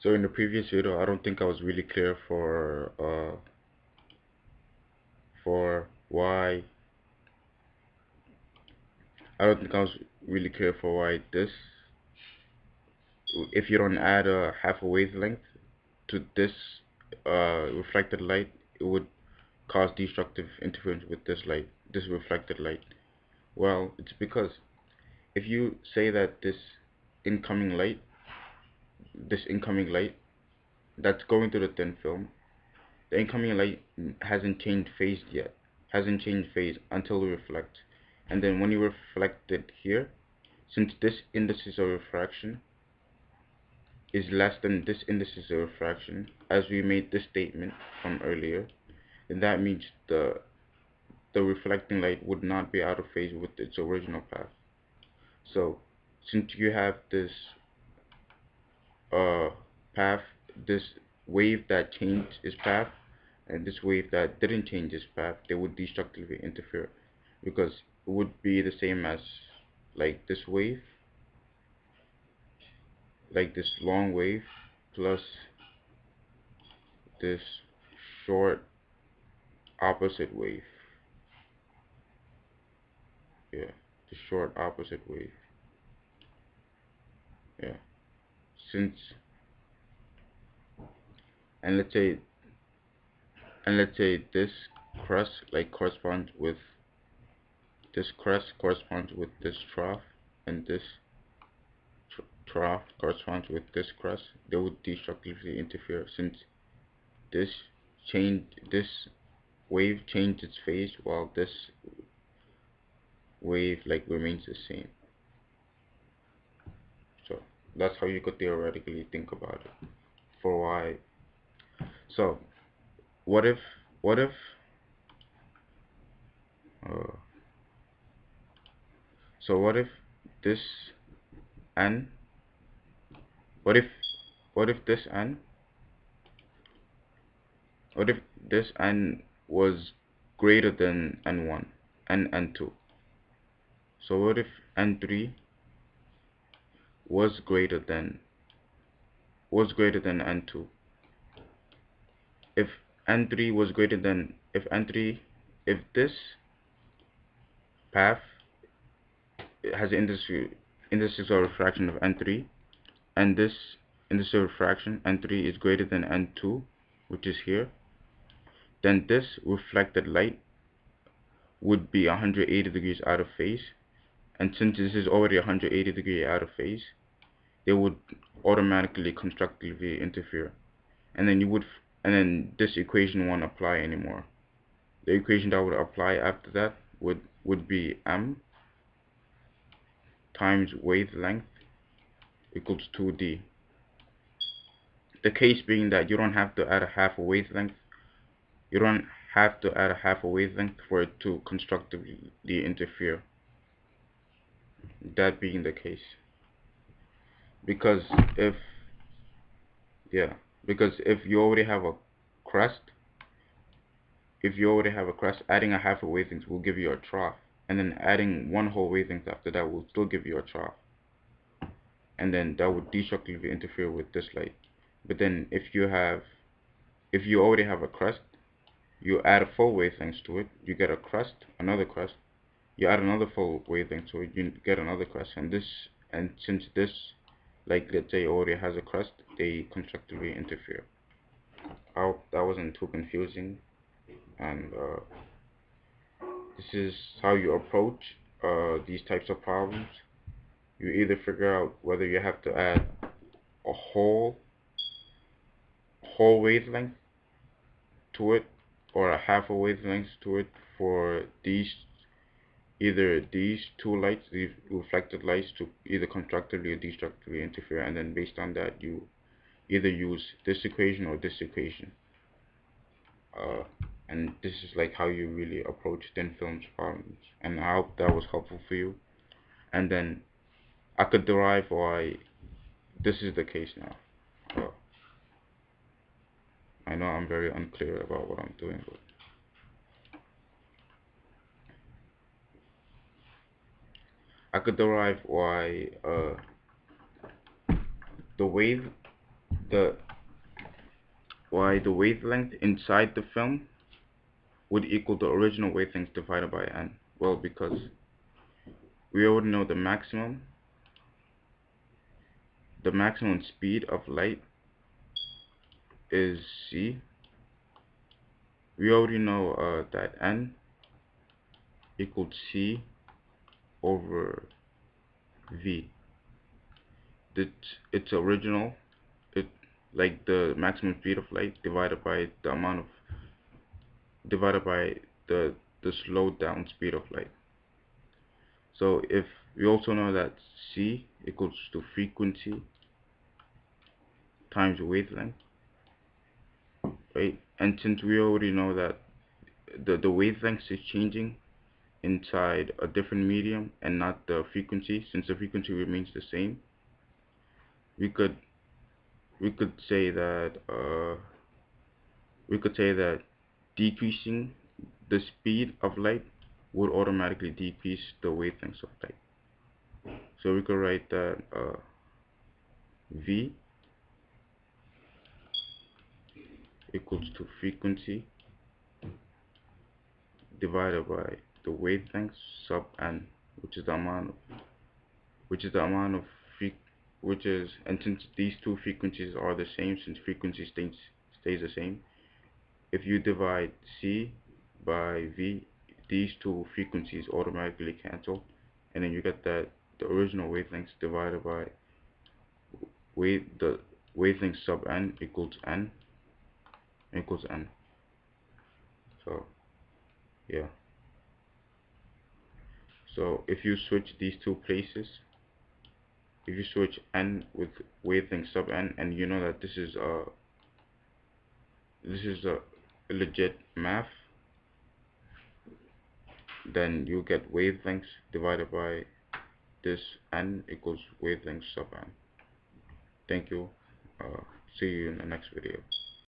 So in the previous video, I don't think I was really clear for why I don't think I was really clear for why this, if you don't add a half a wavelength to this reflected light, it would cause destructive interference with this light, this reflected light. Well, it's because if you say that incoming light, this incoming light that's going through the thin film, the incoming light hasn't changed phase yet, hasn't changed phase until it reflects. And then when you reflect it here, since this indices of refraction is less than this indices of refraction, as we made this statement from earlier, then that means the reflecting light would not be out of phase with its original path. So since you have this uh path, this wave that changed its path and this wave that didn't change its path, they would destructively interfere, because it would be the same as like this wave, like this long wave plus this short opposite wave. Yeah, the short opposite wave. Yeah, since and let's say this crust like corresponds with this trough, and this trough corresponds with this crust, they would destructively interfere, since this this wave changed its phase while this wave like remains the same. So that's how you could theoretically think about it for why. So what if what if uh, what if this n what if what if this n what if this n was greater than n1 and n2? So what if n3 was greater than n2? If n3 was greater than if this path has an indices of refraction of n3, and this index of refraction n3 is greater than n2, which is here, then this reflected light would be 180 degrees out of phase. And since this is already 180 degrees out of phase, they would automatically constructively interfere. And then this equation won't apply anymore. The equation that would apply after that would be m times wavelength equals 2d. The case being that you don't have to add a half a wavelength. You don't have to add a half a wavelength for it to constructively interfere. That being the case, because if yeah, because if you already have a crust, adding a half a wavelength will give you a trough, and then adding one whole wavelength after that will still give you a trough, and then that would destructively interfere with this light. But then if you already have a crust, you add a full wavelength to it, you get a crust, another crust. You add another full wavelength to it, you get another crust, and since this, like let's say, already has a crust, they constructively interfere. I hope that wasn't too confusing, and this is how you approach these types of problems. You either figure out whether you have to add a whole wavelength to it, or a half a wavelength to it for either these two lights, these reflected lights, to either constructively or destructively interfere, and then based on that you either use this equation or this equation. Uh, and this is like how you really approach thin films problems, and I hope that was helpful for you. And then I could derive why this is the case now. I know I'm very unclear about what I'm doing, but I could derive why the wave the the wavelength inside the film would equal the original wavelength divided by n. Well, because we already know the maximum speed of light is c. We already know that n equals c over v. It's original, it like the maximum speed of light divided by the amount of divided by the slowed down speed of light. So if we also know that c equals to frequency times wavelength, right? And since we already know that the wavelength is changing inside a different medium and not the frequency, since the frequency remains the same, we could say that decreasing the speed of light would automatically decrease the wavelengths of light. So we could write that v equals to frequency divided by the wavelength sub n, which is the amount of and since these two frequencies are the same, since frequency stays the same, if you divide c by v, these two frequencies automatically cancel, and then you get that the original wavelengths divided by the wavelength sub n equals n. So yeah. So if you switch these two places, if you switch n with wavelength sub n, and you know that this is a legit math, then you get wavelengths divided by this n equals wavelength sub n. Thank you. See you in the next video.